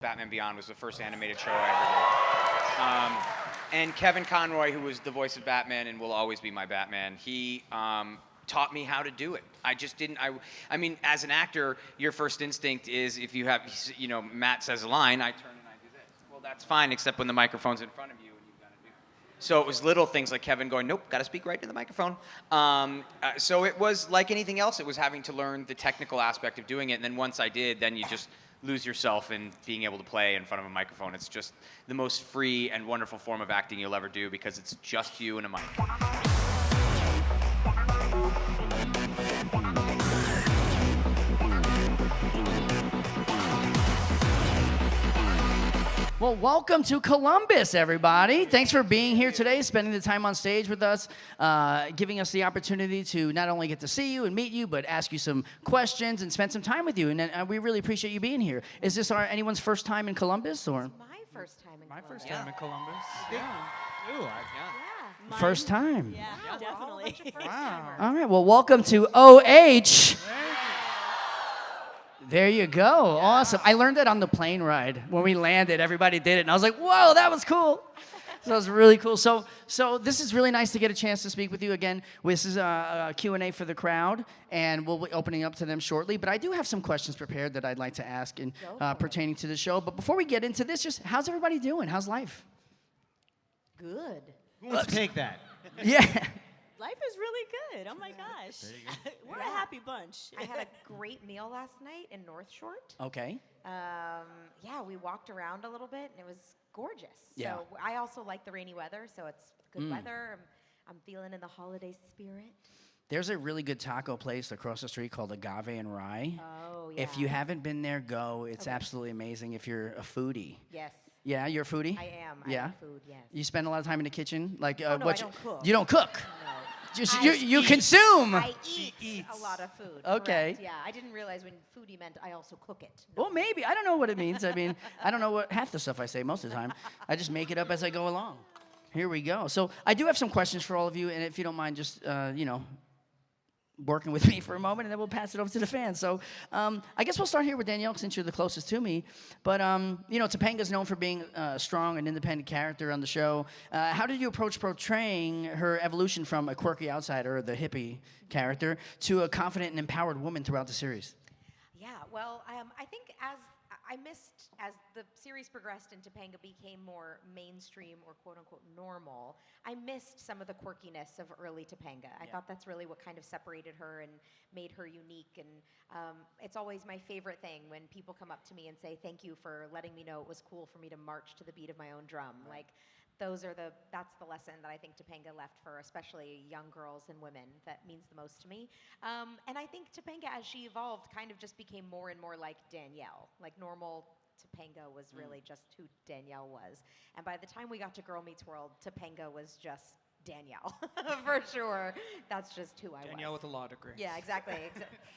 Batman Beyond was the first animated show I ever did. And Kevin Conroy, who was the voice of Batman and will always be my Batman, he taught me how to do it. I just didn't. I mean, as an actor, your first instinct is if you have, Matt says a line, I turn and I do this. Well, that's fine, except when the microphone's in front of you and you've got to do it. So it was little things like Kevin going, nope, got to speak right to the microphone. So it was like anything else. It was having to learn the technical aspect of doing it. And then once I did, then you just lose yourself in being able to play in front of a microphone. It's just the most free and wonderful form of acting you'll ever do because it's just you and a mic. Well, welcome to Columbus, everybody. Thanks for being here today, spending the time on stage with us, giving us the opportunity to not only get to see you and meet you, but ask you some questions and spend some time with you. And we really appreciate you being here. Is this anyone's first time in Columbus, or? It's my first time in Columbus. My first time in Columbus. Yeah. Ooh, Yeah. First time. Yeah, definitely. Wow. All right. Well, welcome to OH. There you go. Yeah. Awesome. I learned that on the plane ride. When we landed, everybody did it. And I was like, whoa, that was cool. So that was really cool. So this is really nice to get a chance to speak with you again. This is a Q&A for the crowd, and we'll be opening up to them shortly. But I do have some questions prepared that I'd like to ask pertaining to the show. But before we get into this, just how's everybody doing? How's life? Good. Who wants to take that? Yeah. Life is really good. Oh my gosh. We're a happy bunch. I had a great meal last night in North Short. Okay. Yeah, we walked around a little bit, and it was gorgeous. Yeah. So I also like the rainy weather, so it's good weather. I'm feeling in the holiday spirit. There's a really good taco place across the street called Agave and Rye. Oh, yeah. If you haven't been there, go. It's absolutely amazing if you're a foodie. Yes. Yeah, you're a foodie? I am. Yeah? I like food, yes. You spend a lot of time in the kitchen? Like, no, I don't cook. You don't cook? No. Just, you consume. I eat a lot of food. Okay. Correct. Yeah, I didn't realize when foodie meant I also cook it. Well, maybe. I don't know what it means. I mean, I don't know what half the stuff I say most of the time. I just make it up as I go along. Here we go. So I do have some questions for all of you, and if you don't mind just, working with me for a moment, and then we'll pass it over to the fans. So I guess we'll start here with Danielle, since you're the closest to me. But, Topanga's known for being a strong and independent character on the show. How did you approach portraying her evolution from a quirky outsider, the hippie character, to a confident and empowered woman throughout the series? Yeah, well, I think as the series progressed and Topanga became more mainstream or quote-unquote normal, I missed some of the quirkiness of early Topanga. I thought that's really what kind of separated her and made her unique. And it's always my favorite thing when people come up to me and say, thank you for letting me know it was cool for me to march to the beat of my own drum. Like, that's the lesson that I think Topanga left for especially young girls and women that means the most to me. And I think Topanga, as she evolved, kind of just became more and more like Danielle. Like normal Topanga was really just who Danielle was. And by the time we got to Girl Meets World, Topanga was just Danielle, for sure. That's just who I was. Danielle with a law degree. Yeah, exactly.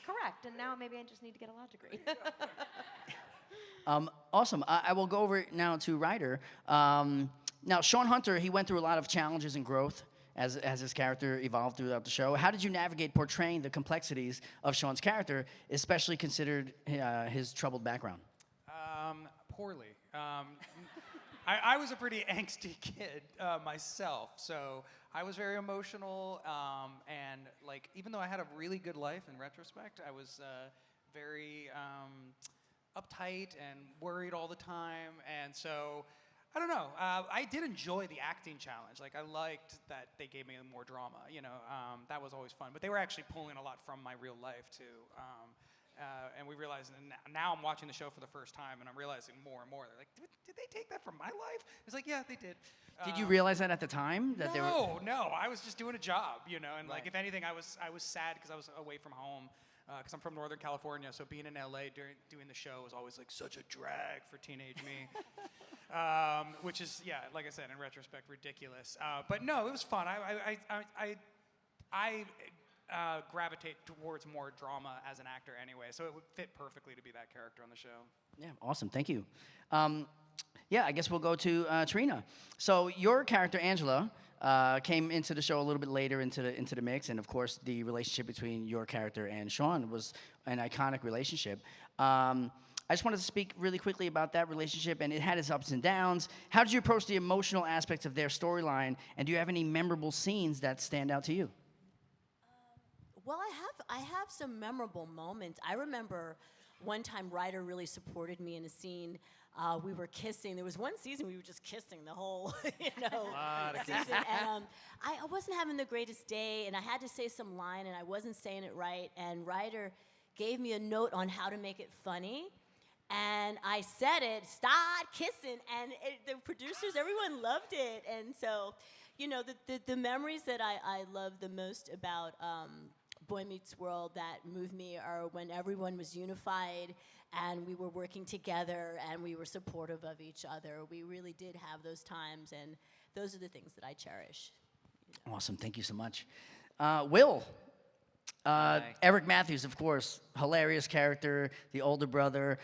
Correct. And now maybe I just need to get a law degree. Awesome. I will go over now to Ryder. Now, Shawn Hunter, he went through a lot of challenges and growth as his character evolved throughout the show. How did you navigate portraying the complexities of Shawn's character, especially considered his troubled background? Poorly. I was a pretty angsty kid myself, so I was very emotional, and like even though I had a really good life in retrospect, I was very uptight and worried all the time, and so I don't know. I did enjoy the acting challenge. Like I liked that they gave me more drama. That was always fun. But they were actually pulling a lot from my real life too. And we realized, and now I'm watching the show for the first time, and I'm realizing more and more. They're like, did they take that from my life? It's like, yeah, they did. Did you realize that at the time? That No. I was just doing a job, and like if anything, I was sad because I was away from home. Because I'm from Northern California, so being in LA doing the show was always like such a drag for teenage me. Which is, yeah, like I said, in retrospect, ridiculous. But no, it was fun. I gravitate towards more drama as an actor anyway, so it would fit perfectly to be that character on the show. Yeah, awesome. Thank you. I guess we'll go to Trina. So your character, Angela, came into the show a little bit later into the mix, and of course, the relationship between your character and Shawn was an iconic relationship. I I just wanted to speak really quickly about that relationship, and it had its ups and downs. How did you approach the emotional aspects of their storyline, and do you have any memorable scenes that stand out to you? Well, I have some memorable moments. I remember one time Ryder really supported me in a scene. We were kissing. There was one season we were just kissing the whole, season. And I wasn't having the greatest day, and I had to say some line, and I wasn't saying it right. And Ryder gave me a note on how to make it funny. And I said it, start kissing, and the producers, everyone loved it. And so, the memories that I love the most about Boy Meets World that moved me are when everyone was unified and we were working together and we were supportive of each other. We really did have those times, and those are the things that I cherish. Awesome. Thank you so much. Will. Eric Matthews, of course, hilarious character, the older brother.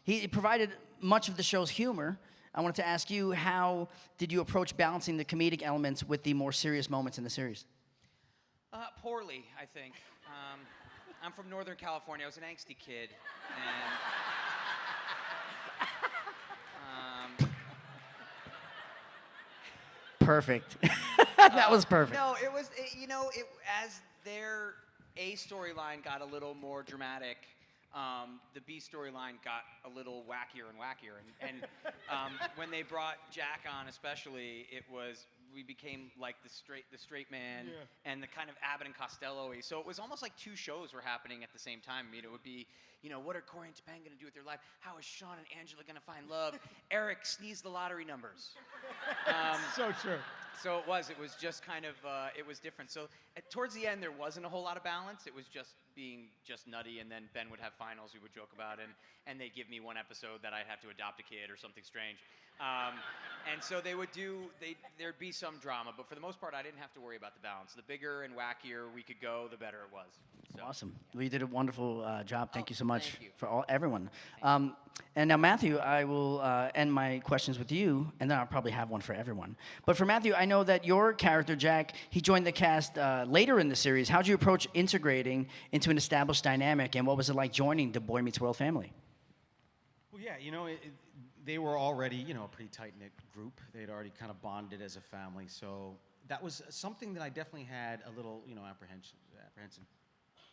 He provided much of the show's humor. I wanted to ask you, how did you approach balancing the comedic elements with the more serious moments in the series? Poorly, I think. I'm from Northern California. I was an angsty kid. And, Perfect. That was perfect. no, it was, as their A storyline got a little more dramatic, the B storyline got a little wackier and wackier. And when they brought Jack on, especially, we became like the straight man and the kind of Abbott and Costello-y. So it was almost like two shows were happening at the same time. I mean, it would be, what are Corey and Topanga going to do with their life? How is Shawn and Angela going to find love? Eric sneezed the lottery numbers. So true. So it was just kind of, it was different. So towards the end, there wasn't a whole lot of balance. It was just being just nutty, and then Ben would have finals we would joke about, and they'd give me one episode that I'd have to adopt a kid or something strange. And so there'd be some drama, but for the most part, I didn't have to worry about the balance. The bigger and wackier we could go, the better it was. So, awesome. Well, you did a wonderful job. Thank you so much thank you. for everyone. And now, Matthew, I will end my questions with you, and then I'll probably have one for everyone. But for Matthew, I know that your character, Jack, he joined the cast later in the series. How did you approach integrating into an established dynamic, and what was it like joining the Boy Meets World family? Well, yeah, they were already, a pretty tight-knit group. They had already kind of bonded as a family. So that was something that I definitely had a little, apprehensive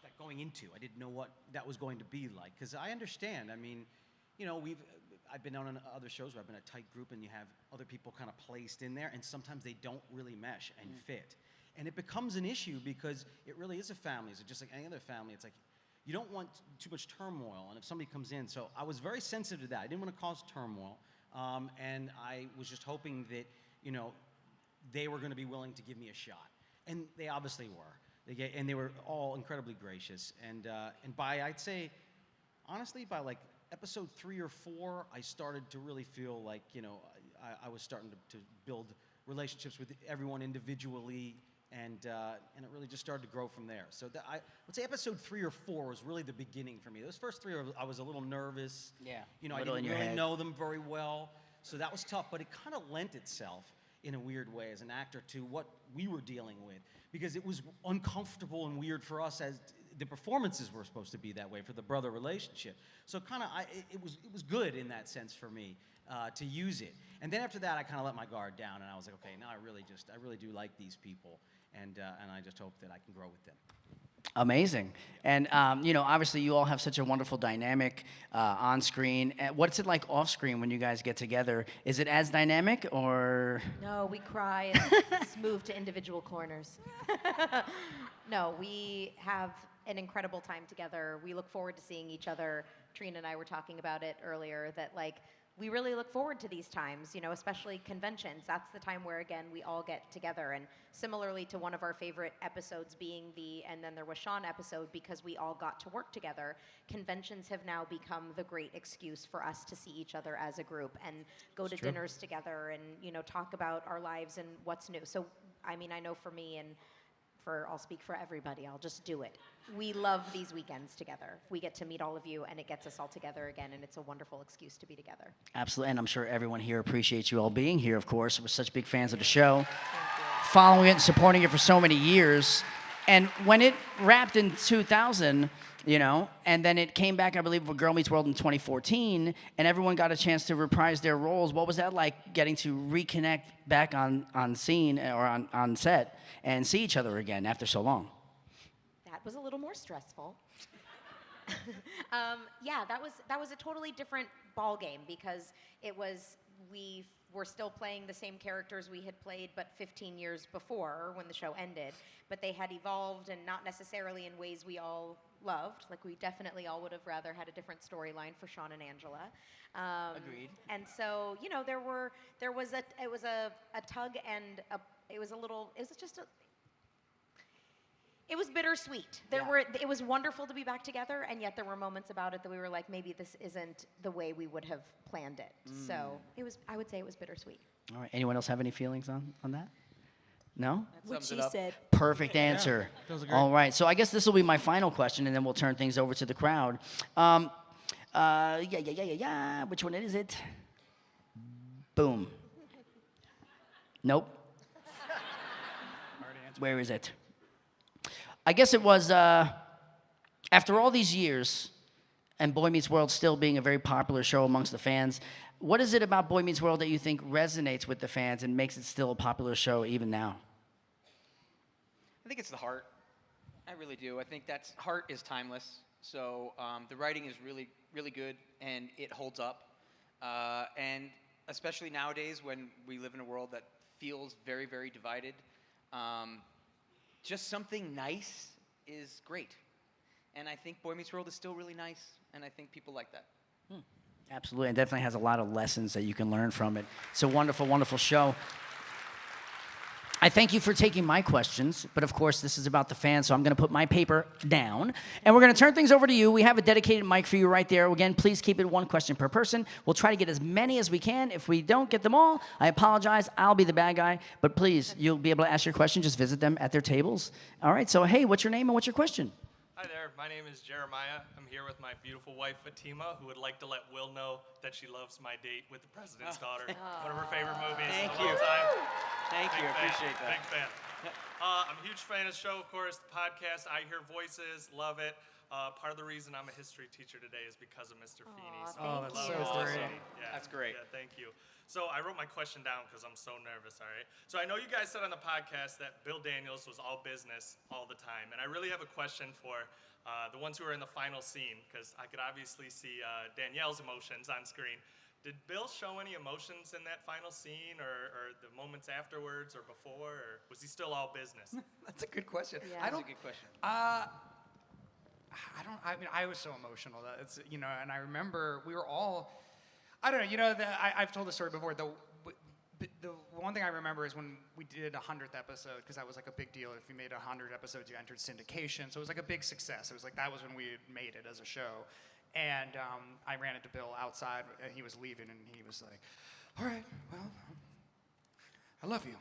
that going into. I didn't know what that was going to be like. Because I understand. I mean, I've been on other shows where I've been a tight group and you have other people kind of placed in there, and sometimes they don't really mesh and fit. And it becomes an issue because it really is a family. So just like any other family, it's like, you don't want too much turmoil, and if somebody comes in, so I was very sensitive to that. I didn't want to cause turmoil, and I was just hoping that, they were going to be willing to give me a shot, and they obviously were. And they were all incredibly gracious, and by, I'd say, honestly, by like episode 3 or 4, I started to really feel like, I was starting to build relationships with everyone individually. And it really just started to grow from there. So I would say episode 3 or 4 was really the beginning for me. Those first 3, I was a little nervous. Yeah. I didn't really know them very well. So that was tough. But it kind of lent itself in a weird way as an actor to what we were dealing with. Because it was uncomfortable and weird for us, as the performances were supposed to be that way for the brother relationship. So kind of, it was good in that sense for me to use it. And then after that, I kind of let my guard down, and I was like, okay, now I really do like these people. And I just hope that I can grow with them. Amazing. And, obviously you all have such a wonderful dynamic on screen. What's it like off screen when you guys get together? Is it as dynamic, or? No, we cry and move to individual corners. No, we have an incredible time together. We look forward to seeing each other. Trina and I were talking about it earlier, that we really look forward to these times, especially conventions. That's the time where, again, we all get together. And similarly to one of our favorite episodes being and then there was Shawn episode, because we all got to work together, conventions have now become the great excuse for us to see each other as a group and go to dinners together and, talk about our lives and what's new. So, I mean, I know for me, and I'll speak for everybody, I'll just do it. We love these weekends together. We get to meet all of you, and it gets us all together again, and it's a wonderful excuse to be together. Absolutely, and I'm sure everyone here appreciates you all being here, of course. We're such big fans of the show, following it and supporting it for so many years. And when it wrapped in 2000, you know, and then it came back, I believe, for Girl Meets World in 2014, and everyone got a chance to reprise their roles. What was that like, getting to reconnect back on scene or on set and see each other again after so long? That was a little more stressful. Yeah, that was a totally different ball game because we were still playing the same characters we had played, but 15 years before when the show ended. But they had evolved, and not necessarily in ways we all loved. Like, we definitely all would have rather had a different storyline for Shawn and Angela. Agreed. And so, you know, it was a tug, and it was bittersweet. It was wonderful to be back together, and yet there were moments about it that we were like, maybe this isn't the way we would have planned it. So I would say it was bittersweet. All right. Anyone else have any feelings on that? No? What sums she it up. said. Perfect answer. those are great. All right. So I guess this will be my final question, and then we'll turn things over to the crowd. Yeah. Which one is it? Boom. Nope. Where is it? I guess it was after all these years, and Boy Meets World still being a very popular show amongst the fans. What is it about Boy Meets World that you think resonates with the fans and makes it still a popular show even now? I think it's the heart. I really do. I think heart is timeless. So the writing is really, really good, and it holds up. And especially nowadays when we live in a world that feels very, very divided, just something nice is great. And I think Boy Meets World is still really nice, and I think people like that. Absolutely, and definitely has a lot of lessons that you can learn from it. It's a wonderful, wonderful show. I thank you for taking my questions, but of course this is about the fans, so I'm going to put my paper down, and we're going to turn things over to you. We have a dedicated mic for you right there. Again, please keep it one question per person. We'll try to get as many as we can. If we don't get them all, I apologize. I'll be the bad guy, but please, you'll be able to ask your question. Just visit them at their tables. All right, so hey, what's your name and what's your question? Hi there, my name is Jeremiah. I'm here with my beautiful wife, Fatima, who would like to let Will know that she loves My Date with the President's Daughter, one of her favorite movies Thank of you. all time. Thank you. I Big fan, appreciate that. Big fan. I'm a huge fan of the show, of course, the podcast. I hear voices, love it. Part of the reason I'm a history teacher today is because of Mr. Feeney. Oh, that's Love so Mr. great. Feeney. Yeah, That's great. Yeah, thank you. So I wrote my question down because I'm so nervous, all right? So I know you guys said on the podcast that Bill Daniels was all business all the time, and I really have a question for the ones who are in the final scene, because I could obviously see Danielle's emotions on screen. Did Bill show any emotions in that final scene, or the moments afterwards, or before, or was he still all business? That's a good question. Yeah. I That's don't. a good question. I mean, I was so emotional. It's, you know, and I remember we were all. I don't know. You know, I've told the story before. The one thing I remember is when we did 100th episode, because that was like a big deal. If you made 100 episodes, you entered syndication. So it was like a big success. It was like that was when we had made it as a show. And I ran into Bill outside, and he was leaving, and he was like, "All right, well, I love you."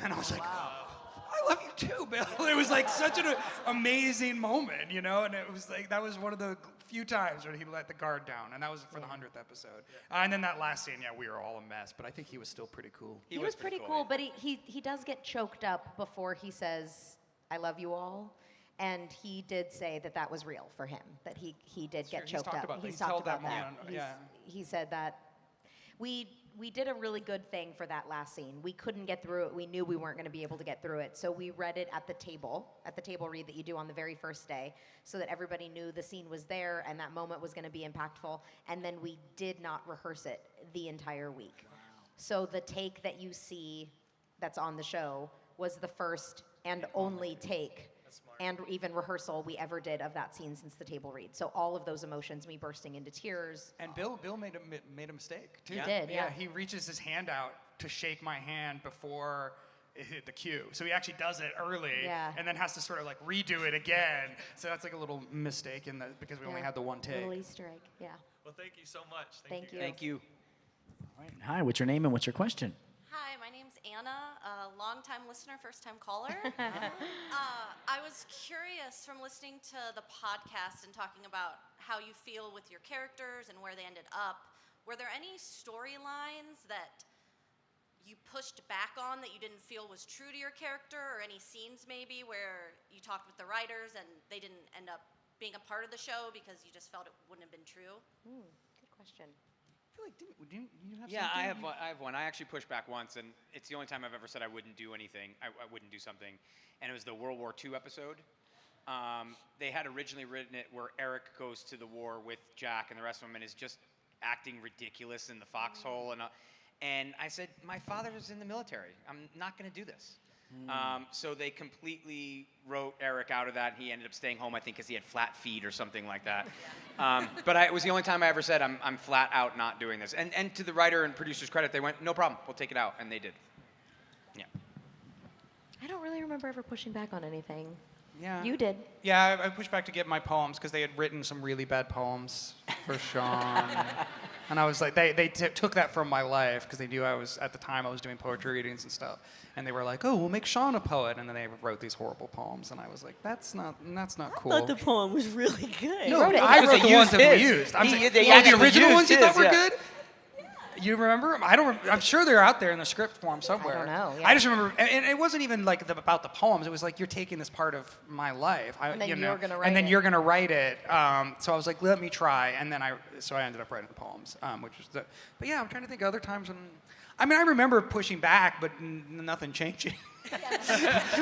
And I was like, "I love you too, Bill." It was like such an amazing moment, you know. And it was like that was one of the few times when he let the guard down, and that was for the 100th episode. And then that last scene, yeah, we were all a mess, but I think he was still pretty cool. He was pretty cool, but he does get choked up before he says, "I love you all." And he did say that was real for him, that he did get He's choked talked up. about that. He's He's told talked about that that. moment, yeah. He said that we did a really good thing for that last scene. We couldn't get through it. We knew we weren't going to be able to get through it. So we read it at the table read that you do on the very first day, so that everybody knew the scene was there and that moment was going to be impactful. And then we did not rehearse it the entire week. Wow. So the take that you see that's on the show was the first and only take and even rehearsal we ever did of that scene since the table read. So all of those emotions, me bursting into tears. And Bill made a mistake too. He did, yeah. He reaches his hand out to shake my hand before it hit the cue. So he actually does it early, Yeah. and then has to sort of like redo it again. So that's like a little mistake in that, because we only Yeah. had the one take. Little Easter egg, yeah. Well, thank you so much. Thank you. Thank you. All right. Hi, what's your name and what's your question? Hi, my name's Anna, a longtime listener, first-time caller. I was curious from listening to the podcast and talking about how you feel with your characters and where they ended up. Were there any storylines that you pushed back on that you didn't feel was true to your character, or any scenes maybe where you talked with the writers and they didn't end up being a part of the show because you just felt it wouldn't have been true? Good question. I feel like didn't you have Yeah, something? I have one. I actually pushed back once, and it's the only time I've ever said I wouldn't do anything. I wouldn't do something, and it was the World War II episode. They had originally written it where Eric goes to the war with Jack and the rest of them, and is just acting ridiculous in the foxhole, and I said, my father was in the military. I'm not going to do this. So they completely wrote Eric out of that. He ended up staying home, I think, because he had flat feet or something like that. But it was the only time I ever said, I'm flat out not doing this. And to the writer and producer's credit, they went, no problem, we'll take it out, and they did. Yeah. I don't really remember ever pushing back on anything. Yeah. You did. Yeah, I pushed back to get my poems because they had written some really bad poems for Shawn. And I was like, they took that from my life because they knew at the time I was doing poetry readings and stuff. And they were like, oh, we'll make Shawn a poet. And then they wrote these horrible poems. And I was like, that's not cool. I thought the poem was really good. No, wrote it. I Because wrote they the ones used that we his. used. I'm saying, They the actually original used ones you his, thought were yeah. good? You remember? I'm sure they're out there in the script form somewhere. I don't know, yeah. I just remember, and it wasn't even like about the poems. It was like, you're taking this part of my life. And then you know, you're gonna write And then it. you're gonna write it. So I was like, let me try. And then I ended up writing the poems, which was but yeah, I'm trying to think of other times when, I mean, I remember pushing back, but nothing changing.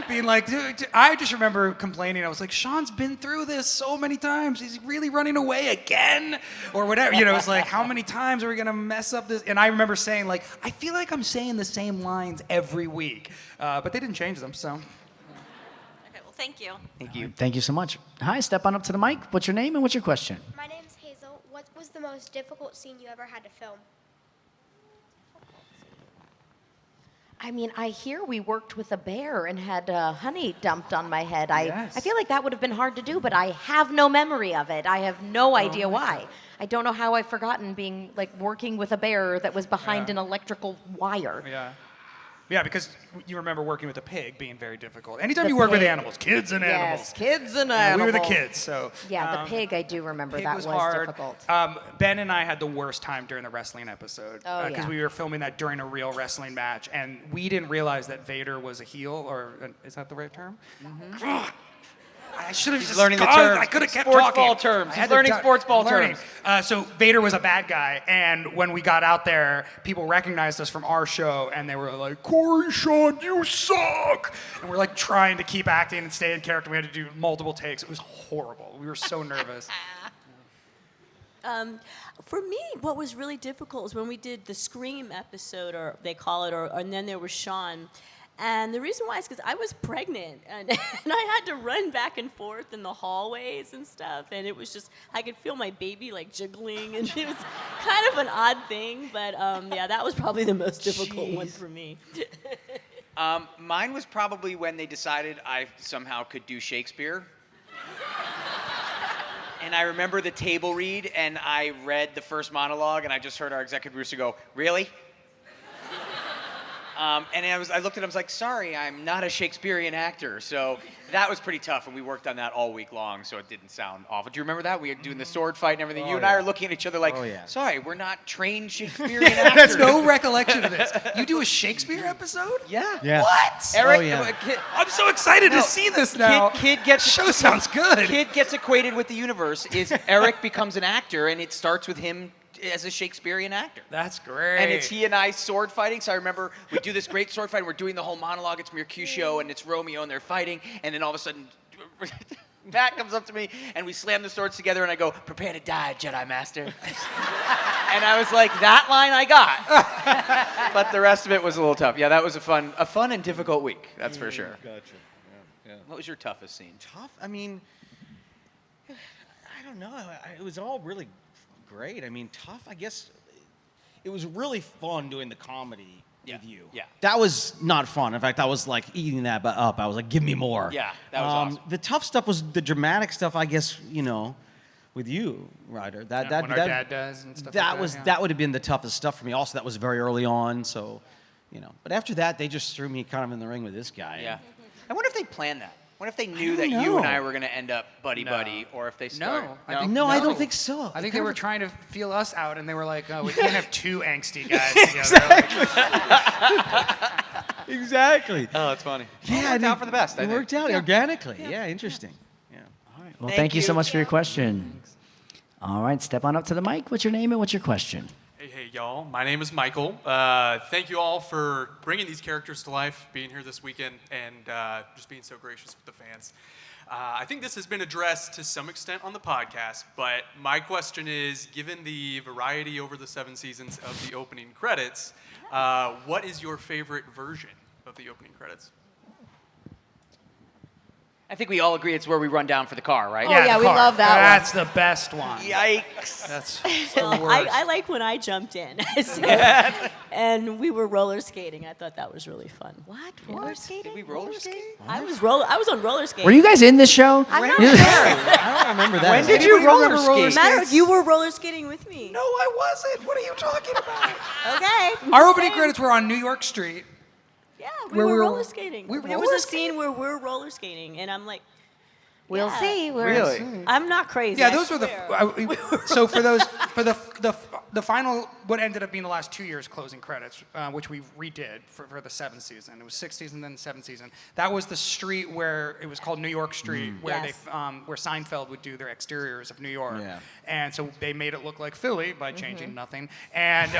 Being like, dude, I just remember complaining. I was like, Shawn's been through this so many times. He's really running away again, or whatever. You know, it's like, how many times are we gonna mess up this? And I remember saying, like, I feel like I'm saying the same lines every week, but they didn't change them. So, Okay, well, thank you. Thank you. Thank you so much. Hi, step on up to the mic. What's your name and what's your question? My name's Hazel. What was the most difficult scene you ever had to film? I mean, I hear we worked with a bear and had honey dumped on my head. I Yes. feel like that would have been hard to do, but I have no memory of it. I have no idea why. I don't know how I've forgotten being like working with a bear that was behind Yeah. an electrical wire. yeah, because you remember working with a pig being very difficult. Anytime The you work with pig. animals, kids and animals. Yes, kids and Yeah, animals. we were the kids, so. Yeah, the pig, I do remember. Pig That was was hard. difficult. Ben and I had the worst time during the wrestling episode Oh, because yeah. we were filming that during a real wrestling match, and we didn't realize that Vader was a heel, or is that the right term? I should have just learning the gone. terms. I could have kept Sports talking. ball terms. I He's had to learning sports ball learning. terms. So Vader was a bad guy, and when we got out there, people recognized us from our show, and they were like, Corey, Shawn, you suck! And we're like trying to keep acting and stay in character. We had to do multiple takes. It was horrible. We were so nervous. For me, what was really difficult was when we did the Scream episode, or they call it, and then there was Shawn. And the reason why is because I was pregnant, and I had to run back and forth in the hallways and stuff, and it was just, I could feel my baby like jiggling, and it was kind of an odd thing, but yeah, that was probably the most difficult one for me. Mine was probably when they decided I somehow could do Shakespeare. And I remember the table read, and I read the first monologue, and I just heard our executive producer go, really? And I looked at him, I was like, sorry, I'm not a Shakespearean actor. So that was pretty tough, and we worked on that all week long, so it didn't sound awful. Do you remember that? We were doing the sword fight and everything. You and I are looking at each other like, sorry, we're not trained Shakespearean actors. That's no recollection of this. You do a Shakespeare episode? Yeah. Yeah. What? Eric, I'm so excited to see this now. Kid gets Show sounds good. Kid gets acquainted with the universe. Is Eric becomes an actor, and it starts with him as a Shakespearean actor. That's great. And it's he and I sword fighting. So I remember we do this great sword fight. And we're doing the whole monologue. It's Mercutio and it's Romeo and they're fighting. And then all of a sudden, Matt comes up to me and we slam the swords together. And I go, "Prepare to die, Jedi Master." And I was like, that line I got. But the rest of it was a little tough. Yeah, that was a fun and difficult week. That's for sure. Gotcha. Yeah. What was your toughest scene? Tough? I mean, I don't know. It was all really great. I mean, tough, I guess. It was really fun doing the comedy with you. Yeah. That was not fun. In fact, I was like eating that up. I was like, give me more. Yeah, that was awesome. The tough stuff was the dramatic stuff, I guess, with you, Ryder. when our dad does and stuff that like was that, yeah. that would have been the toughest stuff for me. Also, that was very early on, so, But after that, they just threw me kind of in the ring with this guy. Yeah. I wonder if they planned that. What if they knew that don't you and know. I were going to end up buddy-buddy, or if they started? No, I don't think so. I think they were trying to feel us out, and they were like, we can't have two angsty guys together. Exactly. Oh, that's funny. Yeah, It worked out for the best, I It think. worked out organically. Yeah, interesting. Yeah. All right. Well, thank you so much for your question. All right, step on up to the mic. What's your name and what's your question? Hey, y'all. My name is Michael. Thank you all for bringing these characters to life, being here this weekend, and just being so gracious with the fans. I think this has been addressed to some extent on the podcast, but my question is, given the variety over the 7 seasons of the opening credits, what is your favorite version of the opening credits? I think we all agree it's where we run down for the car, right? Oh, yeah, the we car. love that one. That's the best one. Yikes. That's Well, the worst. I like when I jumped in. And we were roller skating. I thought that was really fun. What? Roller skating? Did we roller skate? I was on roller skating. Were you guys in this show? I'm not You- sure. I don't remember that. When did you Anybody roller remember roller skate? Matter, you were roller skating with me. No, I wasn't. What are you talking about? Okay. I'm Our just opening saying. credits were on New York Street. Yeah, we Where were we were- roller skating. we There was roller a scene where we're roller skating, and I'm like, We'll yeah. see. Really? I'm not crazy. Yeah, I those were swear. so for the final, what ended up being the last 2 years closing credits, which we redid for the 7th season. It was 6th season, then 7th season. That was the street where it was called New York Street, where Yes. they where Seinfeld would do their exteriors of New York. Yeah. And so they made it look like Philly by changing nothing. And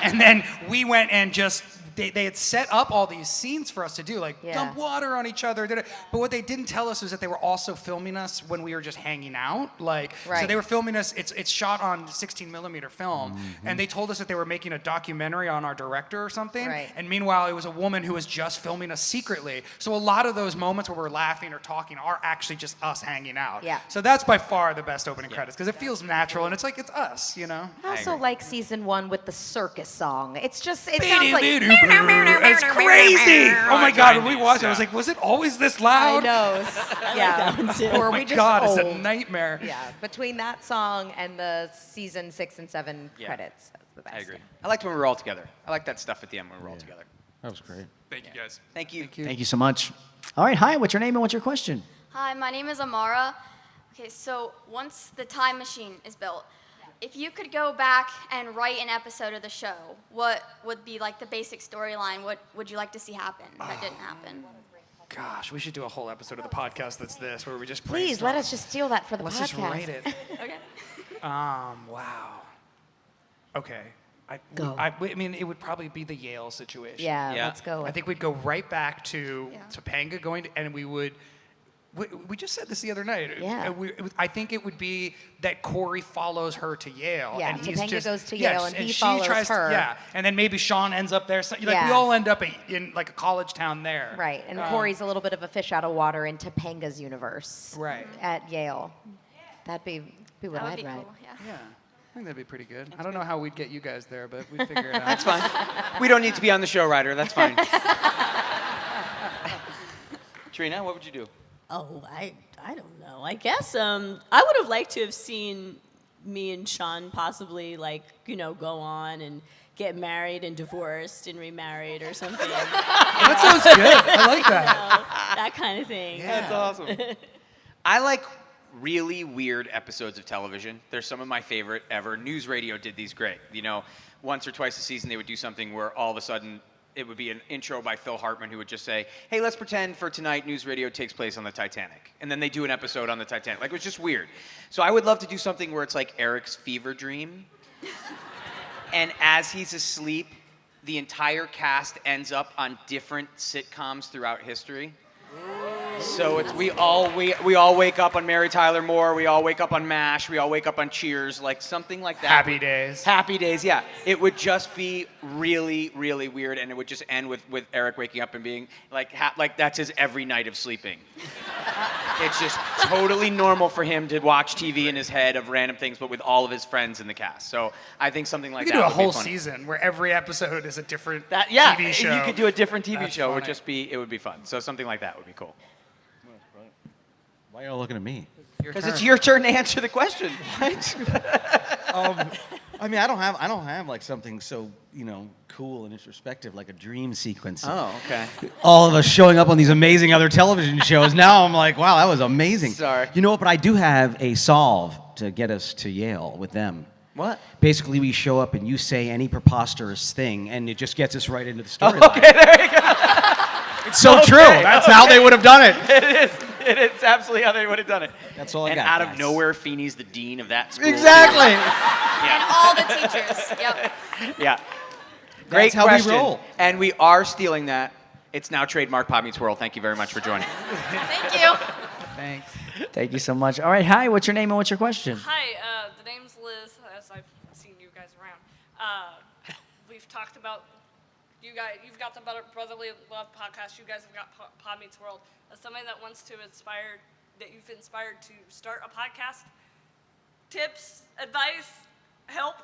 and then we went and just they had set up all these scenes for us to do, like Yeah. dump water on each other. But what they didn't tell us was that they were also filming us when we were just hanging out. Like, so Right. they were filming us. It's shot on 16mm film, and they told us that they were making a documentary on our director or something. Right. And meanwhile, it was a woman who was just filming us secretly. So a lot of those moments where we're laughing or talking are actually just us hanging out. Yeah. So that's by far the best opening credits because it feels natural and it's like it's us, you know. I also agree. like season 1 with the circus song. It sounds like It's crazy. Oh my God, when we watched it, I was like, was it always this I loud? know. Yeah. that one too. Or Oh we my just God, it's a old. nightmare. Yeah, between that song and the season 6 and 7 Yeah. credits, that's the best. I agree. I liked when we were all together. I like that stuff at the end when we were all together. That was great. Thank you, guys. Thank you. Thank you so much. All right, hi, what's your name and what's your question? Hi, my name is Amara. Okay, so once the time machine is built, if you could go back and write an episode of the show, what would be like the basic storyline? What would you like to see happen that didn't happen? Gosh, we should do a whole episode of the podcast that's this, where we just Please, brainstorm. let us just steal that for the Let's podcast. just write it. Okay. Wow. Okay. Go. I mean, it would probably be the Yale situation. Yeah, Yeah. let's go. I think we'd go right back to Yeah. Topanga going to, and we would. We just said this the other night. Yeah. I think it would be that Corey follows her to Yale. Yeah, and he's Topanga just, goes to yes, Yale and he she follows tries to- her. yeah, and then maybe Shawn ends up there. So, like Yeah. we all end up in like a college town there. Right, and Corey's a little bit of a fish out of water in Topanga's universe. Right. At Yale. That'd be what That would I'd be write. cool, yeah. Yeah, I think that'd be pretty good. I don't know how we'd get you guys there, but we'd figure it out. That's fine. We don't need to be on the show, Ryder. That's fine. Trina, what would you do? Oh, I don't know. I guess I would have liked to have seen me and Shawn possibly go on and get married and divorced and remarried or something. That sounds good. I like that. That kind of thing. That's awesome. I like really weird episodes of television. They're some of my favorite ever. News Radio did these great. You know, once or twice a season they would do something where all of a sudden it would be an intro by Phil Hartman who would just say, hey, let's pretend for tonight News Radio takes place on the Titanic. And then they do an episode on the Titanic. Like, it was just weird. So I would love to do something where it's like Eric's fever dream. And as he's asleep, the entire cast ends up on different sitcoms throughout history. So it's we all wake up on Mary Tyler Moore, we all wake up on MASH, we all wake up on Cheers, like something like that. Happy Days. Happy Days, yeah. It would just be really, really weird, and it would just end with Eric waking up and being like that's his every night of sleeping. It's just totally normal for him to watch TV in his head of random things, but with all of his friends in the cast. So I think something like We that could do a would be whole funny. season where every episode is a different Yeah, TV show. you could do a different TV That's show. It would funny. just be, it would be fun. So something like that would be cool. Why are y'all looking at me? Because it's your turn to answer the question. I mean, I don't have like something so cool and introspective like a dream sequence. Oh, okay. All of us showing up on these amazing other television shows. Now I'm like, wow, that was amazing. Sorry. You know what? But I do have a solve to get us to Yale with them. What? Basically, we show up and you say any preposterous thing, and it just gets us right into the story. Okay, there you go. It's so true. That's how they would have done it. It is. It's absolutely how they would have done it. That's all I and got, out of guys. nowhere, Feeney's the dean of that school. Exactly. And all the teachers. Yep. Yeah. Great That's how we question. roll. And we are stealing that. It's now trademark Pod Meets World. Thank you very much for joining. Thank you. Thanks. Thank you so much. All right, hi. What's your name and what's your question? Hi, the name's Liz, as I've seen you guys around. We've talked about you guys. You've got the Brotherly Love podcast. You guys have got Pod Meets World. As somebody that wants to that you've inspired to start a podcast, tips, advice, help.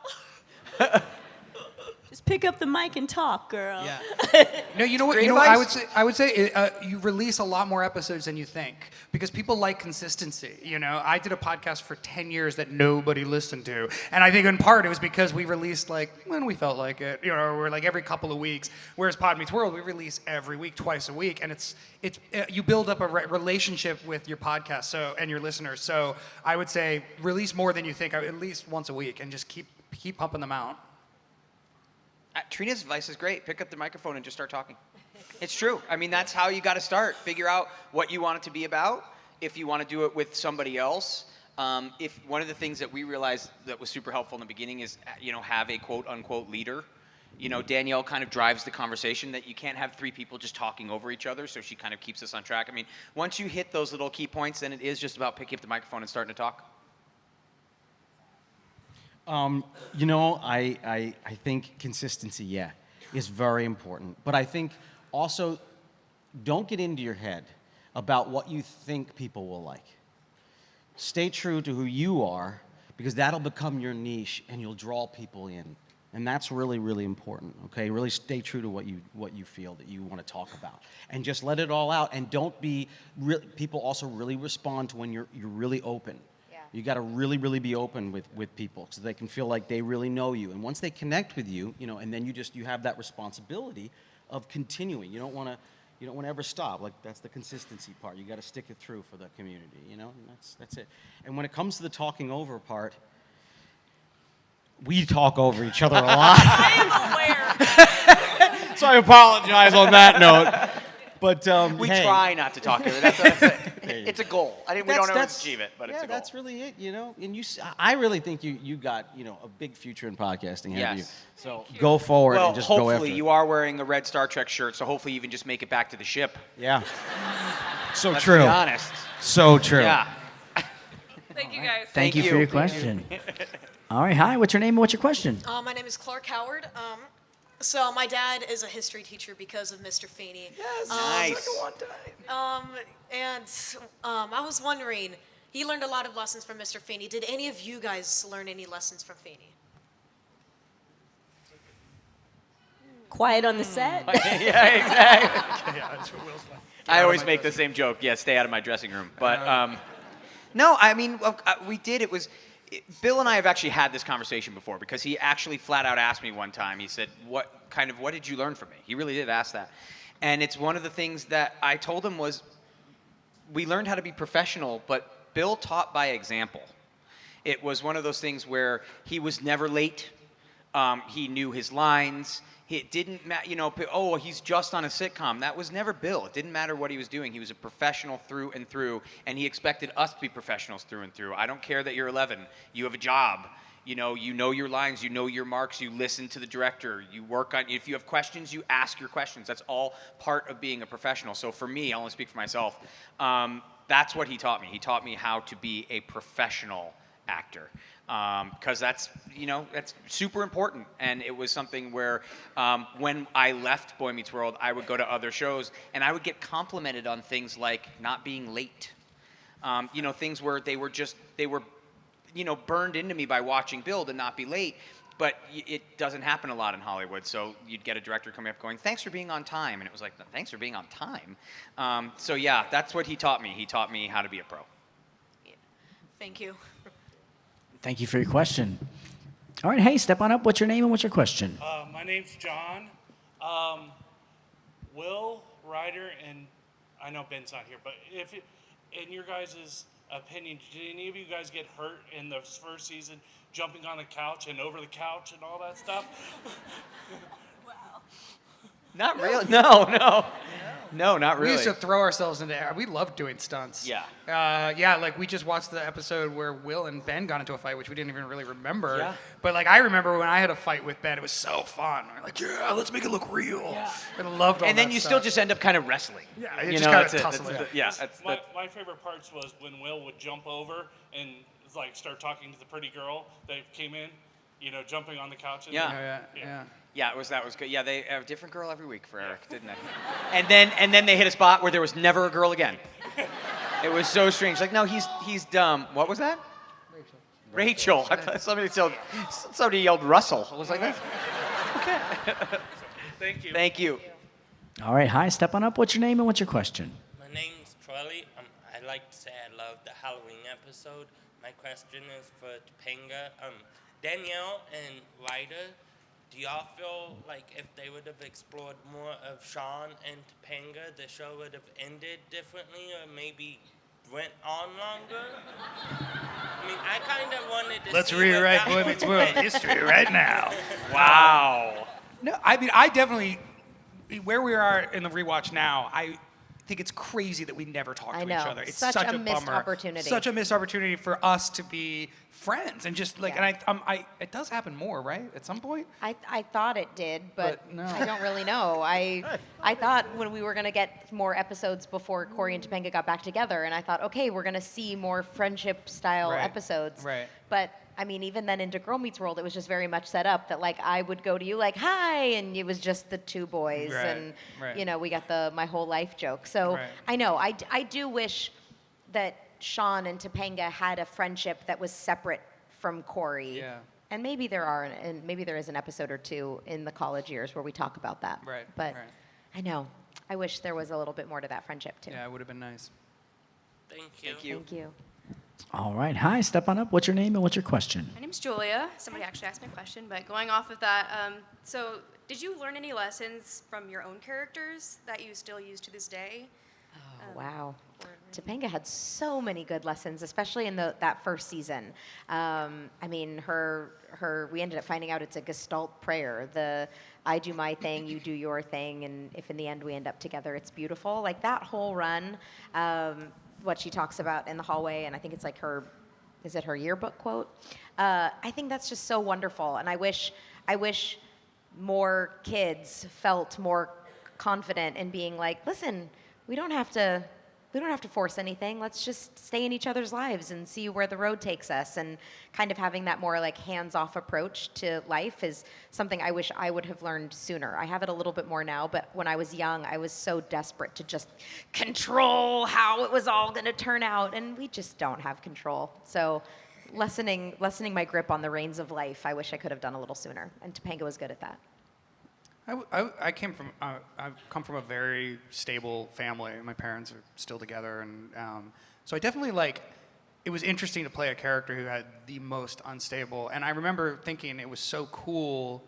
Just pick up the mic and talk, girl. Yeah. No, you know what? Great You know what advice. I would say you release a lot more episodes than you think because people like consistency. You know, I did a podcast for 10 years that nobody listened to, and I think in part it was because we released like when we felt like it. You know, we're like every couple of weeks. Whereas Pod Meets World, we release every week, twice a week, and it's you build up a relationship with your podcast and your listeners. So I would say release more than you think, at least once a week, and just keep pumping them out. Trina's advice is great. Pick up the microphone and just start talking. It's true. I mean, that's how you got to start. Figure out what you want it to be about. If you want to do it with somebody else. If one of the things that we realized that was super helpful in the beginning is, have a quote unquote leader. Danielle kind of drives the conversation that you can't have three people just talking over each other. So she kind of keeps us on track. I mean, once you hit those little key points, then it is just about picking up the microphone and starting to talk. I think consistency, is very important. But I think also don't get into your head about what you think people will like. Stay true to who you are because that'll become your niche and you'll draw people in. And that's really, really important, okay? Really stay true to what you feel that you want to talk about. And just let it all out and don't be, people also really respond to when you're really open. You got to really, really be open with people so they can feel like they really know you. And once they connect with you, and then you have that responsibility of continuing. You don't want to ever stop. Like that's the consistency part. You got to stick it through for the community. And that's it. And when it comes to the talking over part, we talk over each other a lot. I am aware. So I apologize on that note. But We hey. try not to talk to her. That's it. It's a goal. We don't always achieve it, but it's a goal. That's really it, And I really think you got, a big future in podcasting, have you? Yes. So go forward Well, and just go after it. hopefully you are wearing a red Star Trek shirt, so hopefully you even just make it back to the ship. Yeah. So Let's true. be honest. So true. Yeah. Thank you guys. Thank you for your question. All right, hi. What's your name and what's your question? My name is Clark Howard. So my dad is a history teacher because of Mr. Feeney. Yes. Nice. I was wondering, he learned a lot of lessons from Mr. Feeney. Did any of you guys learn any lessons from Feeney? Quiet on the set. Yeah, exactly. Yeah, that's what Will's like. I always make the same joke. Yeah, stay out of my dressing room. But no, I mean, we did. Bill and I have actually had this conversation before because he actually flat out asked me one time. He said, what did you learn from me? He really did ask that. And it's one of the things that I told him was we learned how to be professional, but Bill taught by example. It was one of those things where he was never late. He knew his lines. It didn't matter, he's just on a sitcom. That was never Bill. It didn't matter what he was doing. He was a professional through and through, and he expected us to be professionals through and through. I don't care that you're 11. You have a job. You know your lines. You know your marks. You listen to the director. You work on. If you have questions, you ask your questions. That's all part of being a professional. So for me, I only speak for myself. That's what he taught me. He taught me how to be a professional actor. Because that's super important. And it was something where when I left Boy Meets World, I would go to other shows and I would get complimented on things like not being late. Things where they were burned into me by watching Bill to not be late. But it doesn't happen a lot in Hollywood. So you'd get a director coming up going, thanks for being on time. And it was like, thanks for being on time. So yeah, that's what he taught me. He taught me how to be a pro. Yeah. Thank you. Thank you for your question. All right, hey, step on up. What's your name and what's your question? My name's John. Will, Ryder, and I know Ben's not here, but in your guys' opinion, did any of you guys get hurt in the first season jumping on the couch and over the couch and all that stuff? Not really. No. No, not really. We used to throw ourselves into air. We loved doing stunts. Yeah. Yeah, like we just watched the episode where Will and Ben got into a fight, which we didn't even really remember. Yeah. But like I remember when I had a fight with Ben, it was so fun. We're like, yeah, let's make it look real. Yeah. I loved all And then that you stuff. still just end up kind of wrestling. Yeah, you you just know, kinda that's it. tussle That's it. the- yeah, that's, My favorite parts was when Will would jump over and like start talking to the pretty girl that came in, you know, jumping on the couch. Yeah. Yeah. Yeah, that was good. Yeah, they have a different girl every week for Eric, didn't they? And then they hit a spot where there was never a girl again. It was so strange. Like, no, he's dumb. What was that? Rachel. I thought somebody yelled Russell. I was like, that's okay. Thank you. Thank you. All right, hi, step on up. What's your name and what's your question? My name's Charlie. I like to say I love the Halloween episode. My question is for Topanga. Danielle and Ryder, do y'all feel like if they would have explored more of Shawn and Topanga, the show would have ended differently or maybe went on longer? I mean, I kind of wanted to Let's see rewrite what Boy Meets World history right now. Wow. No, I mean, I definitely, where we are in the rewatch now, I think it's crazy that we never talk to I each know. other. It's Such a missed bummer. opportunity. Such a missed opportunity for us to be friends and just like, Yeah. and it does happen more, right? At some point? I thought it did, but no. I don't really know. I thought when we were going to get more episodes before Corey and Topanga got back together, and I thought, okay, we're going to see more friendship-style Right. episodes. Right. But, I mean, even then into Girl Meets World, it was just very much set up that, like, I would go to you like, hi, and it was just the two boys. Right, And, right. you know, we got the my whole life joke. So Right. I know. I do wish that Shawn and Topanga had a friendship that was separate from Corey. Yeah. And maybe there is an episode or two in the college years where we talk about that. Right, But right. I know. I wish there was a little bit more to that friendship too. Yeah, it would have been nice. Thank you. Thank you. All right, hi, step on up. What's your name and what's your question? My name's Julia. Somebody actually asked my question, but going off of that, so did you learn any lessons from your own characters that you still use to this day? Oh, wow. Topanga had so many good lessons, especially in that first season. I mean, we ended up finding out it's a Gestalt prayer. The I do my thing, you do your thing, and if in the end we end up together, it's beautiful. Like that whole run, what she talks about in the hallway, and I think it's like her yearbook quote? I think that's just so wonderful, and I wish more kids felt more confident in being like, listen, we don't have to force anything. Let's just stay in each other's lives and see where the road takes us. And kind of having that more like hands-off approach to life is something I wish I would have learned sooner. I have it a little bit more now, but when I was young, I was so desperate to just control how it was all going to turn out, and we just don't have control. So lessening my grip on the reins of life, I wish I could have done a little sooner, and Topanga was good at that. I've come from a very stable family. My parents are still together, and so I definitely it was interesting to play a character who had the most unstable. And I remember thinking it was so cool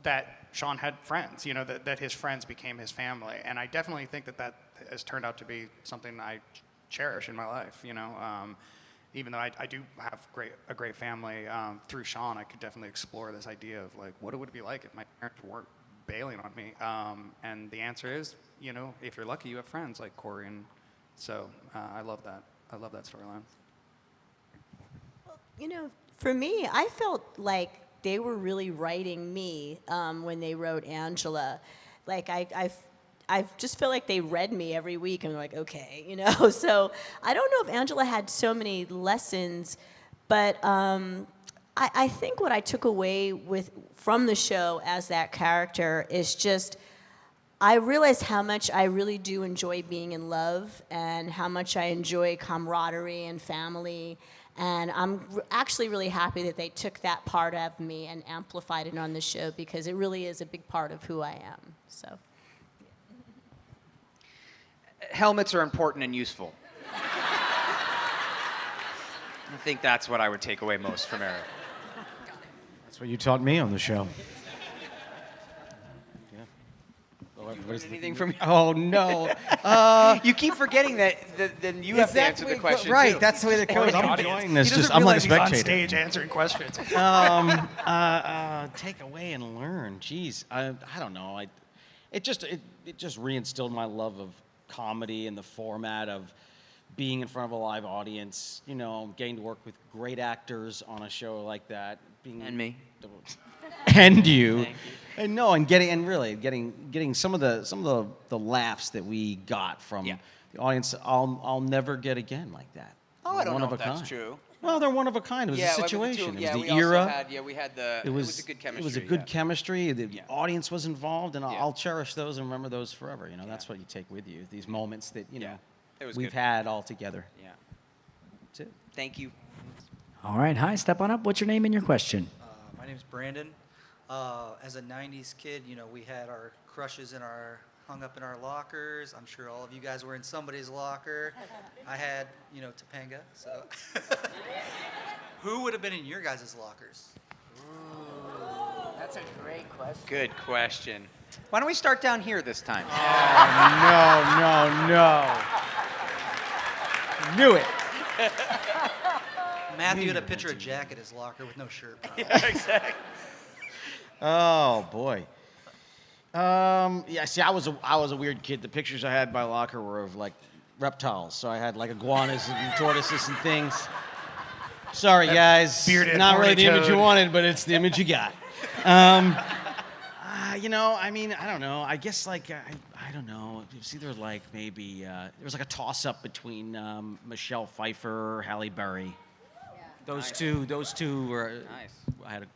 that Shawn had friends, you know, that his friends became his family. And I definitely think that has turned out to be something I cherish in my life, you know. Even though I do have a great family, through Shawn, I could definitely explore this idea of like, what it would be like if my parents weren't bailing on me. And the answer is, you know, if you're lucky, you have friends like Corey. And so I love that. I love that storyline. You know, for me, I felt like they were really writing me when they wrote Angela. Like I just feel like they read me every week and they're like, okay, you know. So I don't know if Angela had so many lessons, but I think what I took away from the show as that character is just I realized how much I really do enjoy being in love and how much I enjoy camaraderie and family. And I'm actually really happy that they took that part of me and amplified it on the show because it really is a big part of who I am. So. Helmets are important and useful. I think that's what I would take away most from Eric. That's what you taught me on the show. Anything from you? Oh, no. You keep forgetting that then you have to answer the question, right, too. that's the way that goes. I'm enjoying this. I'm like a He's on spectator. stage answering questions. Take away and learn. Jeez, I don't know. it just reinstilled my love of comedy and the format of being in front of a live audience, you know, getting to work with great actors on a show like that. And me. And you. And no, and getting some of the laughs that we got from the audience, I'll never get again like that. Oh, I don't One know of if a that's kind. true. Well, they're one of a kind. It was a situation. It was the era. We had the. It was a good chemistry. It was a good chemistry. The audience was involved, and I'll cherish those and remember those forever. You know, that's what you take with you. These moments that we've had all together. Yeah. That's it. Thank you. All right, hi, step on up. What's your name and your question? My name's Brandon. As a 90s kid, you know, we had our crushes hung up in our lockers. I'm sure all of you guys were in somebody's locker. I had, you know, Topanga, so. Who would have been in your guys' lockers? Ooh, that's a great question. Good question. Why don't we start down here this time? No. Knew it. Matthew had a picture of Jack at his locker with no shirt on. Yeah, exactly. Oh boy. Yeah. See, I was a weird kid. The pictures I had in my locker were of like reptiles. So I had like iguanas and tortoises and things. Sorry, guys. Bearded Not really the image you toad. wanted, but it's the image you got. You know, I mean, I don't know. I guess like I don't know. It was either like maybe there was like a toss-up between Michelle Pfeiffer, Halle Berry. Those two were nice. I had a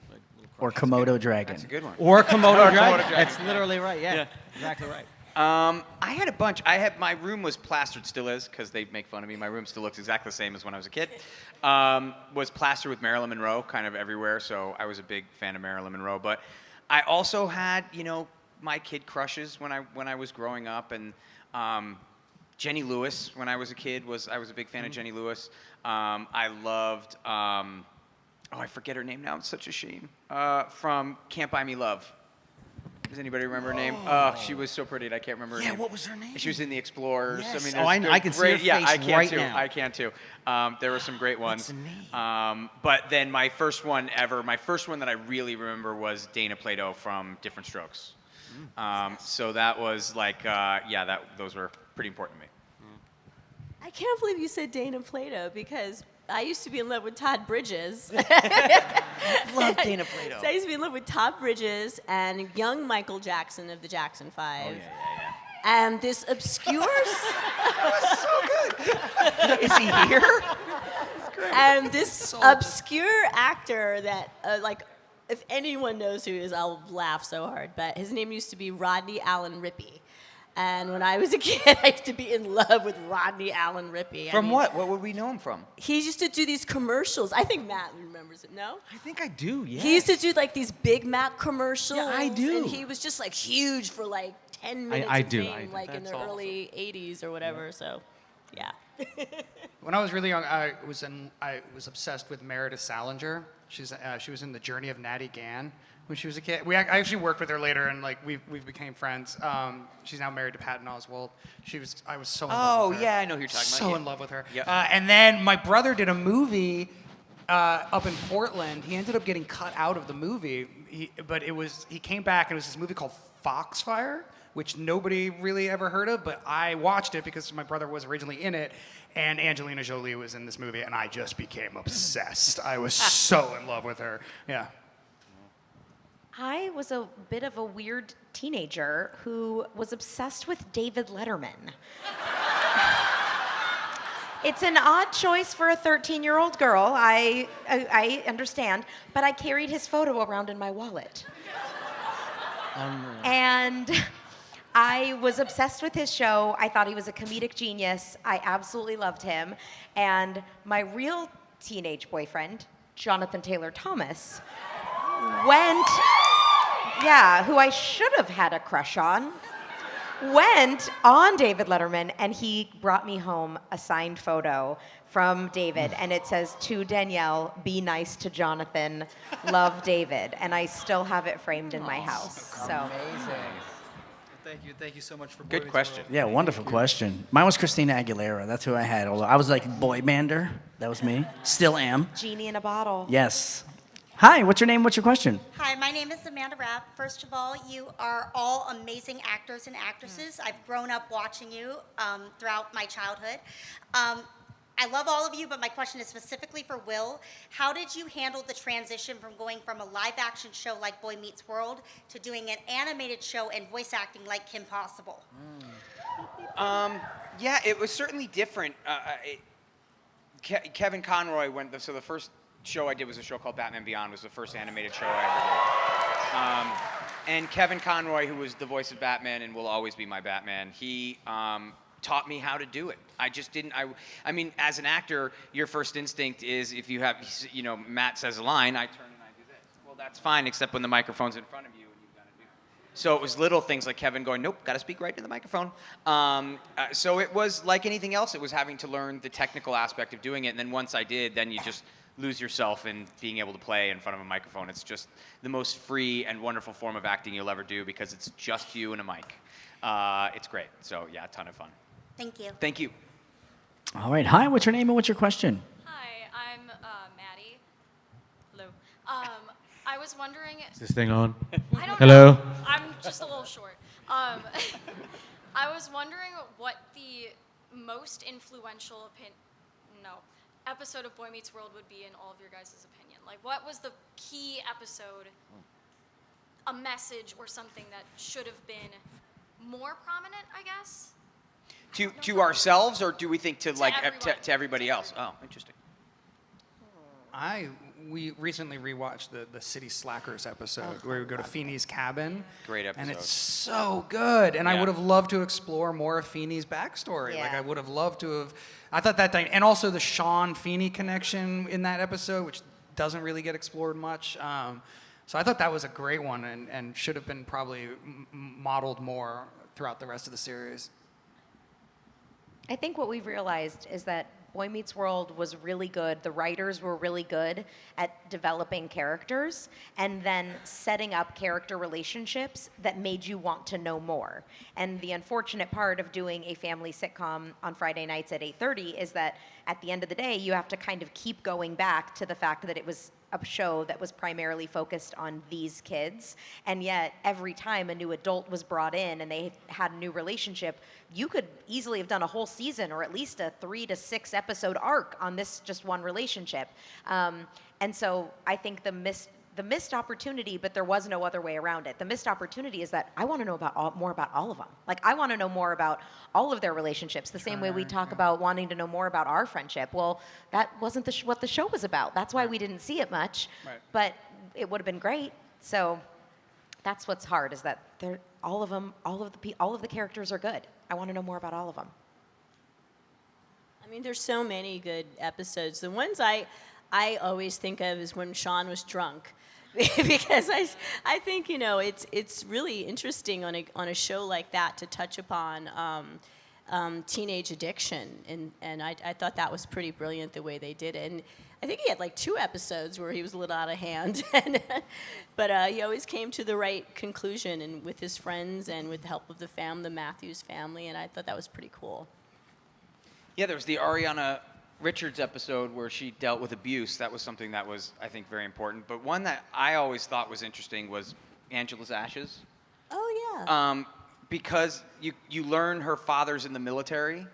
Or Komodo dragon. That's a good one. Or Komodo dragon. Dragon. That's literally right. Yeah. Exactly right. I had a bunch. My room was plastered, still is, because they make fun of me. My room still looks exactly the same as when I was a kid. Was plastered with Marilyn Monroe kind of everywhere, so I was a big fan of Marilyn Monroe. But I also had, you know, my kid crushes when I was growing up, and Jenny Lewis when I was a kid I was a big fan of Jenny Lewis. I loved. I forget her name now. It's such a shame. From Can't Buy Me Love. Does anybody remember her name? She was so pretty. I can't remember her name. Yeah, what was her name? She was in The Explorers. Yes. I mean, I can see her face I can right too. now. I can too. There were some great ones. What's the name? But then my first one that I really remember was Dana Plato from Different Strokes. So that was like, those were pretty important to me. I can't believe you said Dana Plato because I used to be in love with Todd Bridges. Love Dana Plato. So I used to be in love with Todd Bridges and young Michael Jackson of the Jackson 5. Oh, yeah. And this obscure... That was so good. Is he here? And this obscure actor that, if anyone knows who he is, I'll laugh so hard. But his name used to be Rodney Allen Rippey. And when I was a kid, I used to be in love with Rodney Allen Rippey. From what? What would we know him from? He used to do these commercials. I think Matt remembers it, no? I think I do, yeah. He used to do like these Big Mac commercials. Yeah, I do. And he was just like huge for like 10 minutes I of do. fame, like in the That's early 80s or whatever, so yeah. When I was really young, I was obsessed with Meredith Salinger. She was in The Journey of Natty Gann when she was a kid. I actually worked with her later, and like we became friends. She's now married to Patton Oswalt. I was so in love with her. Oh yeah, I know who you're talking about. So in love with her. Yep. And then my brother did a movie up in Portland. He ended up getting cut out of the movie, but he came back, and it was this movie called Foxfire, which nobody really ever heard of, but I watched it because my brother was originally in it, and Angelina Jolie was in this movie, and I just became obsessed. I was so in love with her. Yeah. I was a bit of a weird teenager who was obsessed with David Letterman. It's an odd choice for a 13-year-old girl, I understand, but I carried his photo around in my wallet. And I was obsessed with his show. I thought he was a comedic genius. I absolutely loved him. And my real teenage boyfriend, Jonathan Taylor Thomas, who I should have had a crush on, went on David Letterman, and he brought me home a signed photo from David, and it says, "To Danielle, be nice to Jonathan, love David," and I still have it framed in my house. So amazing. Thank you so much for good question. Yeah, wonderful question. Mine was Christina Aguilera. That's who I had. Although I was like boy bander. That was me. Still am. Genie in a bottle. Yes. Hi, what's your name? What's your question? Hi, my name is Amanda Rapp. First of all, you are all amazing actors and actresses. I've grown up watching you throughout my childhood. I love all of you, but my question is specifically for Will. How did you handle the transition from going from a live action show like Boy Meets World to doing an animated show and voice acting like Kim Possible? Yeah, it was certainly different. Kevin Conroy so the first show I did was a show called Batman Beyond. It was the first animated show I ever did. And Kevin Conroy, who was the voice of Batman and will always be my Batman, he taught me how to do it. I just didn't. I mean, as an actor, your first instinct is if you have, Matt says a line, I turn and I do this. Well, that's fine, except when the microphone's in front of you and you've got to do it. So it was little things like Kevin going, nope, got to speak right to the microphone. So it was like anything else. It was having to learn the technical aspect of doing it. And then once I did, then you just lose yourself in being able to play in front of a microphone. It's just the most free and wonderful form of acting you'll ever do because it's just you and a mic. It's great. So yeah, a ton of fun. Thank you. Thank you. All right. Hi, what's your name and what's your question? Hi, I'm Maddie. Hello. I was wondering. Is this thing on? I don't Hello? know. I'm just a little short. I was wondering what the most influential episode of Boy Meets World would be in all of your guys' opinion. Like, what was the key episode, a message or something that should have been more prominent, I guess? To ourselves, or do we think to everybody else? Everyone. Oh, interesting. We recently rewatched the City Slackers episode where we go to Feeney's cabin. Great episode. And it's so good. And I Yeah. would have loved to explore more of Feeney's backstory. Like Yeah. I would have loved to have. I thought that and also the Shawn Feeney connection in that episode, which doesn't really get explored much. So I thought that was a great one and should have been probably modeled more throughout the rest of the series. I think what we've realized is that Boy Meets World was really good. The writers were really good at developing characters and then setting up character relationships that made you want to know more. And the unfortunate part of doing a family sitcom on Friday nights at 8:30 is that at the end of the day, you have to kind of keep going back to the fact that it was a show that was primarily focused on these kids, and yet every time a new adult was brought in and they had a new relationship, you could easily have done a whole season or at least a 3 to 6 episode arc on this just one relationship. And so I think the missed opportunity, but there was no other way around it. The missed opportunity is that I want to know more about all of them. Like, I want to know more about all of their relationships, the same way we talk about wanting to know more about our friendship. Well, that wasn't what the show was about. That's why we didn't see it much, but it would have been great. So that's what's hard, is that all of the characters are good. I want to know more about all of them. I mean, there's so many good episodes. The ones I always think of is when Shawn was drunk. Because I think, it's really interesting on a show like that to touch upon teenage addiction, and I thought that was pretty brilliant the way they did it. And I think he had like 2 episodes where he was a little out of hand, but he always came to the right conclusion, and with his friends and with the help of the Matthews family, and I thought that was pretty cool. Yeah, there was the Ariana Richards episode where she dealt with abuse. That was something that was, I think, very important. But one that I always thought was interesting was Angela's Ashes. Oh, yeah. Because you learn her father's in the military,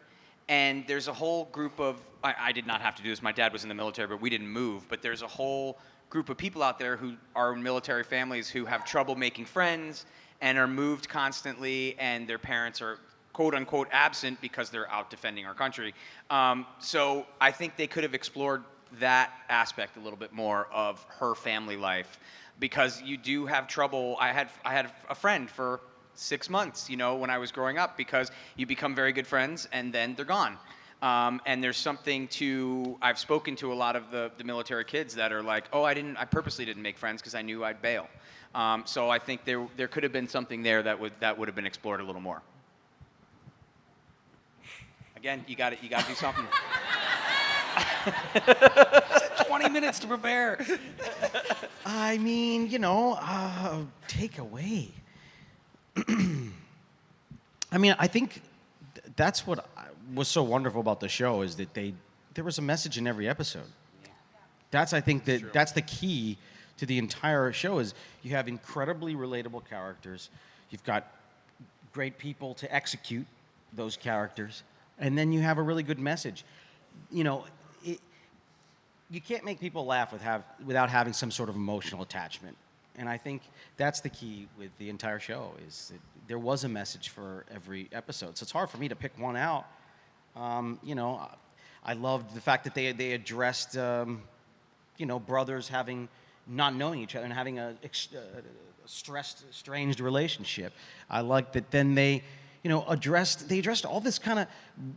and there's a whole group of, I did not have to do this, my dad was in the military, but we didn't move, but there's a whole group of people out there who are in military families who have trouble making friends and are moved constantly, and their parents are quote-unquote absent because they're out defending our country. So I think they could have explored that aspect a little bit more of her family life, because you do have trouble. I had a friend for 6 months, when I was growing up, because you become very good friends and then they're gone. And there's something I've spoken to a lot of the military kids that are like, oh, I purposely didn't make friends because I knew I'd bail. So I think there could have been something there that would have been explored a little more. Again, you got to do something. 20 minutes to prepare. I mean, take away. I mean, I think that's what was so wonderful about the show, is that there was a message in every episode. That's the key to the entire show is you have incredibly relatable characters. You've got great people to execute those characters, and then you have a really good message. You know, you can't make people laugh without having some sort of emotional attachment. And I think that's the key with the entire show, is that there was a message for every episode. So it's hard for me to pick one out. You know, I loved the fact that they addressed, you know, brothers not knowing each other and having a stressed, estranged relationship. I liked that then they, you know, addressed all this kind of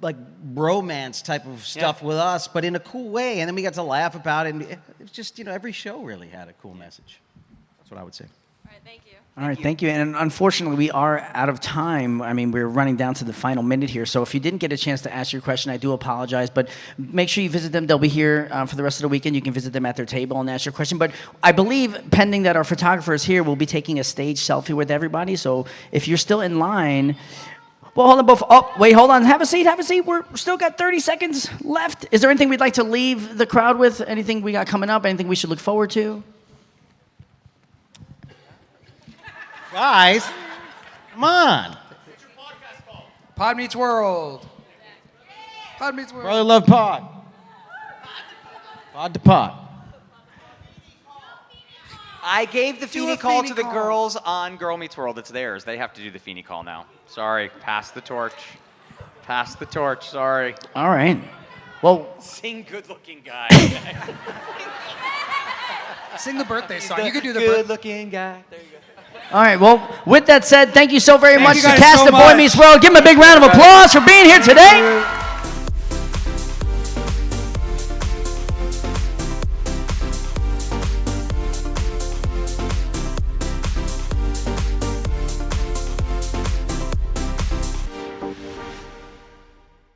like bromance type of stuff with us, but in a cool way. And then we got to laugh about it. And it was just, you know, every show really had a cool message. That's what I would say. All right, thank you. All right, thank you. And unfortunately, we are out of time. I mean, we're running down to the final minute here. So if you didn't get a chance to ask your question, I do apologize. But make sure you visit them. They'll be here for the rest of the weekend. You can visit them at their table and ask your question. But I believe, pending that our photographer is here, we'll be taking a stage selfie with everybody. So if you're still in line, well, hold on, both. Oh, wait, hold on. Have a seat, have a seat. We're still got 30 seconds left. Is there anything we'd like to leave the crowd with? Anything we got coming up? Anything we should look forward to? Guys, come on. Pod Meets World. Pod Meets World. Brother love pod. Pod to pod. I gave the Do Feeny a call Feeny to the call. girls on Girl Meets World. It's theirs. They have to do the Feeny call now. Sorry. Pass the torch. Pass the torch. Sorry. All right. Well, Sing Good Looking Guy. Sing the birthday song. You could do the Good Looking Guy. There you go. all right. Well, with that said, thank you so very Thank much you to guys cast so of Boy much. Meets World. Give them a big round of applause for being here today.